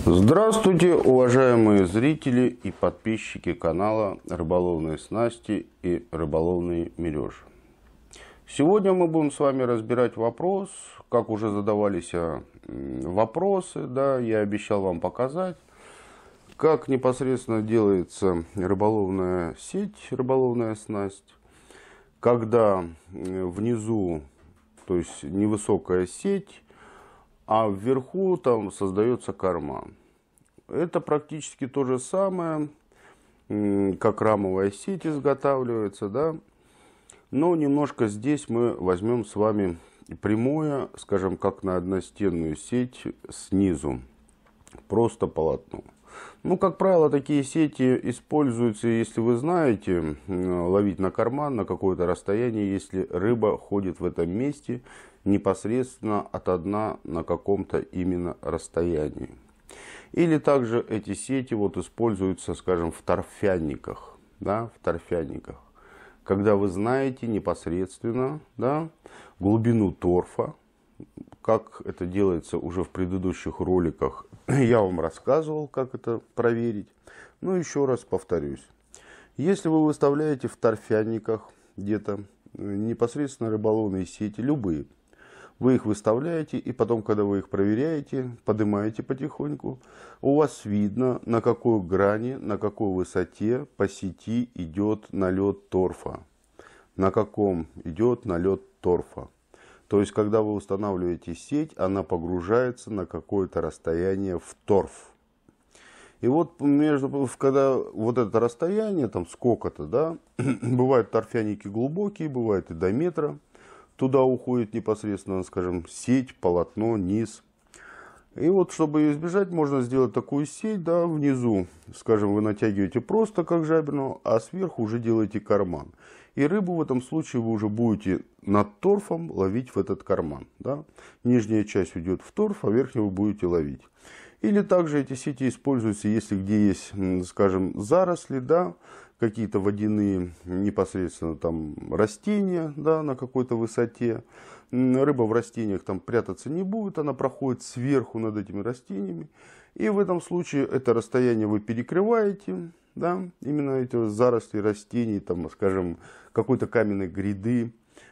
Здравствуйте, уважаемые зрители и подписчики канала «Рыболовные снасти» и «Рыболовные мережи». Сегодня мы будем с вами разбирать вопрос, как уже задавались вопросы, да, я обещал вам показать, как непосредственно делается рыболовная сеть, рыболовная снасть, когда внизу, то есть невысокая сеть, а вверху там создается карман. Это практически то же самое, как рамовая сеть изготавливается, да. Но немножко здесь мы возьмем с вами прямое, скажем, как на одностенную сеть снизу. Просто полотно. Ну, как правило, такие сети используются, если вы знаете, ловить на карман на какое-то расстояние, если рыба ходит в этом месте непосредственно от дна на каком-то именно расстоянии. Или также эти сети вот используются, скажем, в торфяниках, да, в торфяниках, когда вы знаете непосредственно, да, глубину торфа. Как это делается уже в предыдущих роликах, я вам рассказывал, как это проверить. Но еще раз повторюсь. Если вы выставляете в торфяниках где-то непосредственно рыболовные сети, любые, вы их выставляете, и потом, когда вы их проверяете, поднимаете потихоньку, у вас видно, на какой грани, на какой высоте по сети идет налет торфа. На каком идет налет торфа. То есть, когда вы устанавливаете сеть, она погружается на какое-то расстояние в торф. И вот, когда вот это расстояние, там сколько-то, да, бывают торфяники глубокие, бывает и до метра, туда уходит непосредственно, скажем, сеть, полотно, низ. И вот, чтобы ее избежать, можно сделать такую сеть, да, внизу, скажем, вы натягиваете просто как жаберную, а сверху уже делаете карман. И рыбу в этом случае вы уже будете над торфом ловить в этот карман. Да? Нижняя часть уйдет в торф, а верхнюю вы будете ловить. Или также эти сети используются, если где есть, скажем, заросли, да, какие-то водяные непосредственно там растения, да, на какой-то высоте. Рыба в растениях там прятаться не будет, она проходит сверху над этими растениями. И в этом случае это расстояние вы перекрываете, да, именно эти заросли растений, там, скажем, какой-то каменной гряды.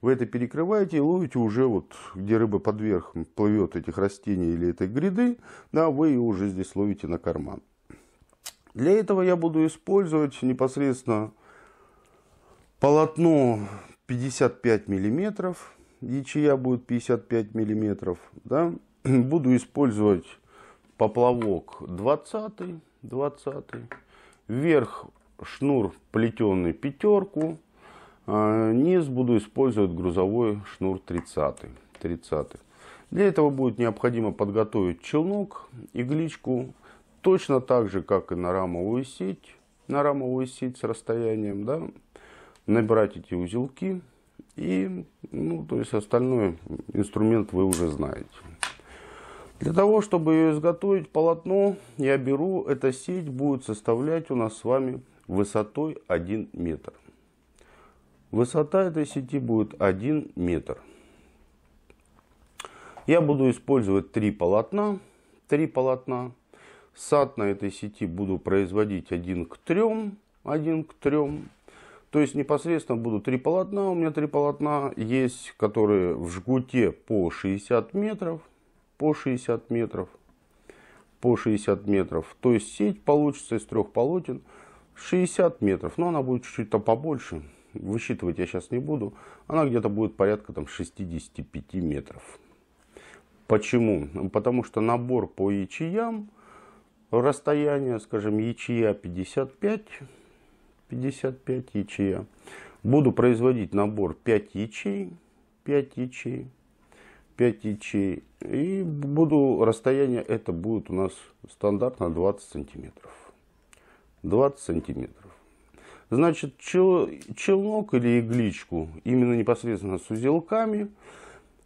Вы это перекрываете и ловите уже вот, где рыба под верх плывет этих растений или этой гряды, да, вы ее уже здесь ловите на карман. Для этого я буду использовать непосредственно полотно 55 миллиметров, ячея будет 55 миллиметров, да. Буду использовать поплавок 20, вверх шнур плетеный пятерку, низ буду использовать грузовой шнур 30. Для этого будет необходимо подготовить челнок, игличку, точно так же, как и на рамовую сеть с расстоянием, да, набирать эти узелки и, ну, то есть остальной инструмент вы уже знаете. Для того, чтобы ее изготовить, полотно я беру, эта сеть будет составлять у нас с вами высотой 1 метр. Высота этой сети будет 1 метр. Я буду использовать 3 полотна. Сад на этой сети буду производить 1 к 3. То есть непосредственно буду 3 полотна. У меня 3 полотна есть, которые в жгуте по 60 метров. То есть сеть получится из 3 полотен 60 метров. Но она будет чуть-чуть побольше. Высчитывать я сейчас не буду. Она где-то будет порядка там 65 метров. Почему? Потому что набор по ячеям, расстояние, скажем, ячея 55 ячея. Буду производить набор 5 ячей. И буду, расстояние это будет у нас стандартно 20 сантиметров. 20 сантиметров. Значит, челнок или игличку, именно непосредственно с узелками,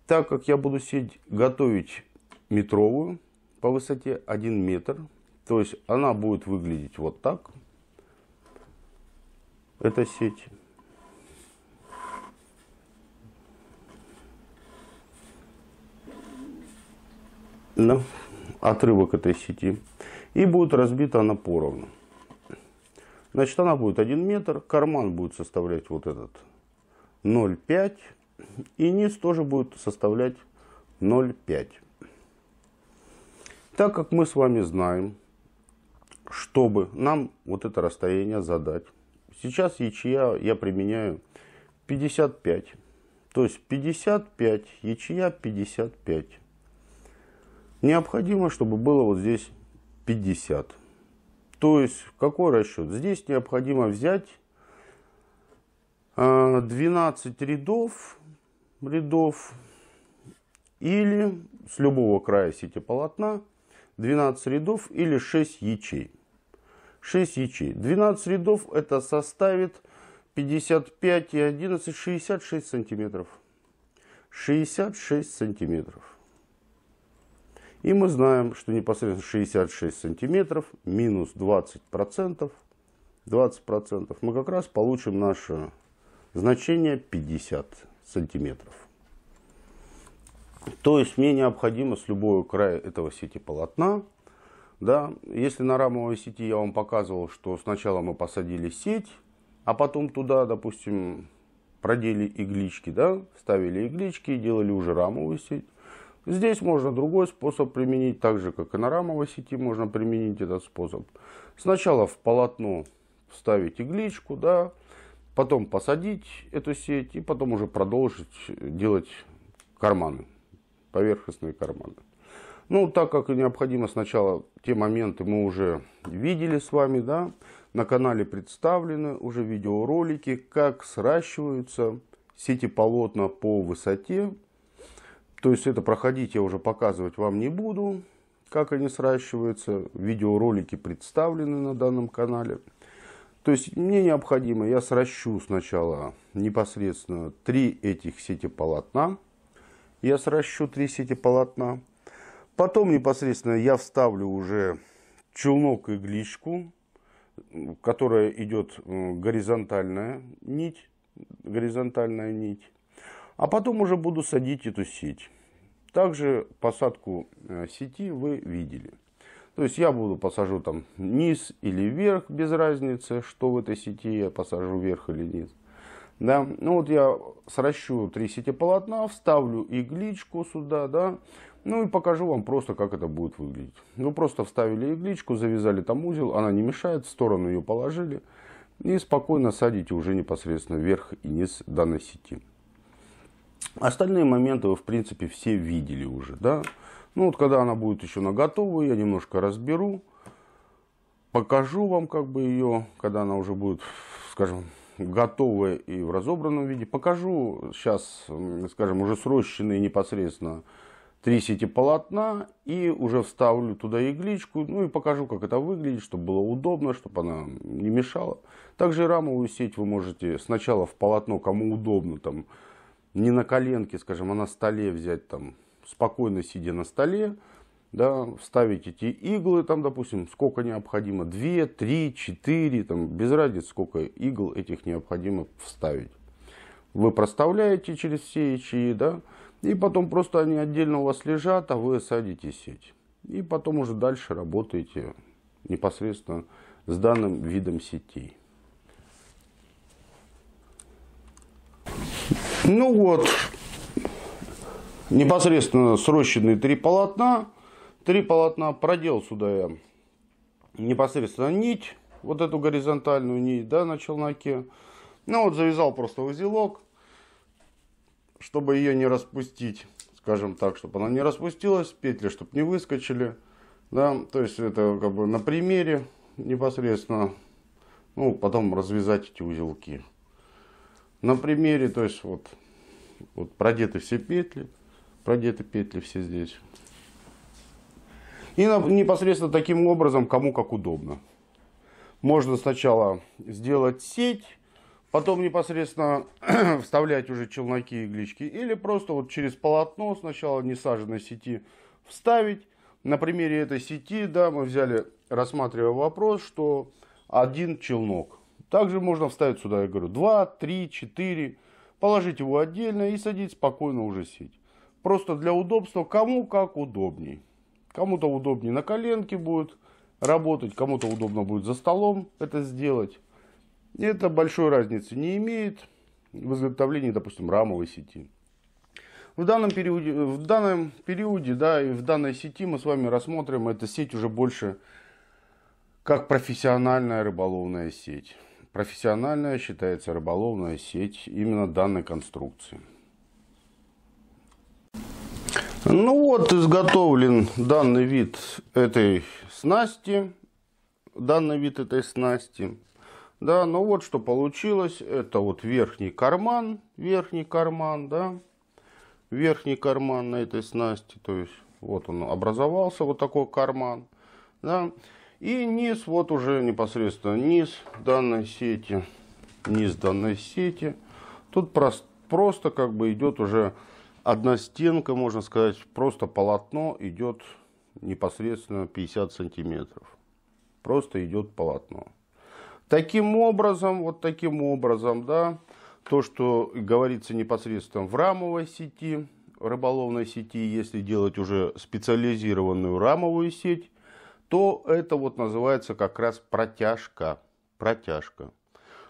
так как я буду сеть готовить метровую по высоте 1 метр, то есть она будет выглядеть вот так, эта сеть. Да. отрывок этой сети. И будет разбита она поровну. Значит, она будет 1 метр. Карман будет составлять вот этот 0,5. И низ тоже будет составлять 0,5. Так как мы с вами знаем, чтобы нам вот это расстояние задать, сейчас ячея я применяю 55. То есть 55, ячея 55. Необходимо, чтобы было вот здесь 50. То есть какой расчет? Здесь необходимо взять 12 рядов или с любого края сети полотна 12 рядов или 6 ячей. 6 ячей. 12 рядов это составит 55 и 11, 66 сантиметров. 66 сантиметров. И мы знаем, что непосредственно 66 сантиметров минус 20%, 20% мы как раз получим наше значение 50 сантиметров. То есть мне необходимо с любого края этого сети полотна, да, если на рамовой сети я вам показывал, что сначала мы посадили сеть, а потом туда, допустим, продели иглички, да, ставили иглички и делали уже рамовую сеть. Здесь можно другой способ применить, так же как и на рамовой сети можно применить этот способ. Сначала в полотно вставить игличку, да, потом посадить эту сеть и потом уже продолжить делать карманы, поверхностные карманы. Ну, так как необходимо сначала, те моменты мы уже видели с вами, да, на канале представлены уже видеоролики, как сращиваются сети-полотна по высоте. То есть это проходить я уже показывать вам не буду, как они сращиваются. Видеоролики представлены на данном канале. То есть мне необходимо, я сращу сначала непосредственно 3 этих сети полотна. Я сращу 3 сети полотна. Потом непосредственно я вставлю уже челнок-игличку, которая идет горизонтальная нить. А потом уже буду садить эту сеть. Также посадку сети вы видели. То есть я посажу там низ или вверх, без разницы, что в этой сети я посажу, вверх или низ. Да? Ну вот я сращу 3 сети полотна, вставлю игличку сюда, да, ну и покажу вам просто, как это будет выглядеть. Вы просто вставили игличку, завязали там узел, она не мешает, в сторону ее положили и спокойно садите уже непосредственно вверх и низ данной сети. Остальные моменты вы, в принципе, все видели уже, да. Ну вот, когда она будет еще на готовую, я немножко разберу, покажу вам как бы ее, когда она уже будет, скажем, готовая и в разобранном виде. Покажу сейчас, скажем, уже срощенные непосредственно 3 сети полотна и уже вставлю туда игличку, ну и покажу, как это выглядит, чтобы было удобно, чтобы она не мешала. Также рамовую сеть вы можете сначала в полотно, кому удобно, там, не на коленке, скажем, а на столе взять, там, спокойно сидя на столе, да, вставить эти иглы, там, допустим, сколько необходимо, 2, 3, 4, там, без разницы, сколько игл этих необходимо вставить. Вы проставляете через все ячеи, да, и потом просто они отдельно у вас лежат, а вы садите сеть. И потом уже дальше работаете непосредственно с данным видом сетей. Ну вот, непосредственно срощенные 3 полотна. 3 полотна продел сюда я непосредственно нить, вот эту горизонтальную нить, да, на челноке. Ну вот завязал просто узелок, чтобы ее не распустить, скажем так, чтобы она не распустилась, петли, чтобы не выскочили. Да, то есть это как бы на примере непосредственно, ну, потом развязать эти узелки. На примере, то есть вот продеты все петли, продеты петли все здесь. И непосредственно таким образом, кому как удобно. Можно сначала сделать сеть, потом непосредственно вставлять уже челноки и иглички. Или просто вот через полотно сначала несаженной сети вставить. На примере этой сети, да, мы взяли, рассматривая вопрос, что 1 челнок. Также можно вставить сюда, я говорю, 2, 3, 4. Положить его отдельно и садить спокойно уже сеть. Просто для удобства, кому как удобней. Кому-то удобнее на коленке будет работать, кому-то удобно будет за столом это сделать. Это большой разницы не имеет в изготовлении, допустим, рамовой сети. В данном периоде, да, и в данной сети мы с вами рассмотрим эту сеть уже больше как профессиональная рыболовная сеть. Профессиональная считается рыболовная сеть именно данной конструкции. Ну вот, изготовлен данный вид этой снасти. Да, ну вот что получилось. Это вот верхний карман, да. Верхний карман на этой снасти. То есть, вот он образовался, вот такой карман, да. И низ, вот уже непосредственно низ данной сети. Тут просто как бы идет уже одна стенка, можно сказать, просто полотно идет непосредственно 50 сантиметров. Просто идет полотно. Таким образом, да, то, что говорится непосредственно в рамовой сети, рыболовной сети, если делать уже специализированную рамовую сеть, то это вот называется как раз протяжка.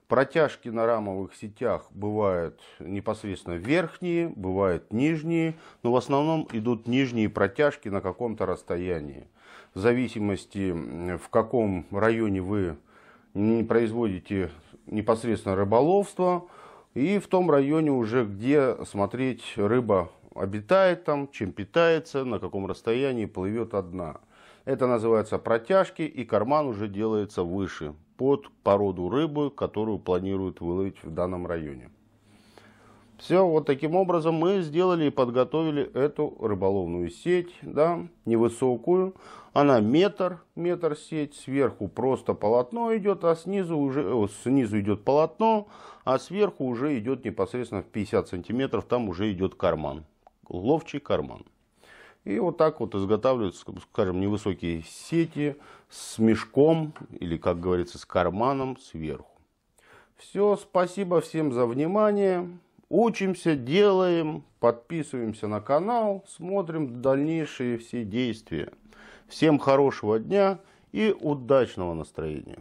Протяжки на рамовых сетях бывают непосредственно верхние, бывают нижние, но в основном идут нижние протяжки на каком-то расстоянии. В зависимости, в каком районе вы производите непосредственно рыболовство, и в том районе уже, где смотреть, рыба обитает там, чем питается, на каком расстоянии плывет одна. Это называется протяжки, и карман уже делается выше, под породу рыбы, которую планируют выловить в данном районе. Все, вот таким образом мы сделали и подготовили эту рыболовную сеть, да, невысокую. Она метр сеть, сверху просто полотно идет, а снизу идет полотно, а сверху уже идет непосредственно в 50 сантиметров, там уже идет карман, ловчий карман. И вот так вот изготавливаются, скажем, невысокие сети с мешком или, как говорится, с карманом сверху. Все, спасибо всем за внимание. Учимся, делаем, подписываемся на канал, смотрим дальнейшие все действия. Всем хорошего дня и удачного настроения.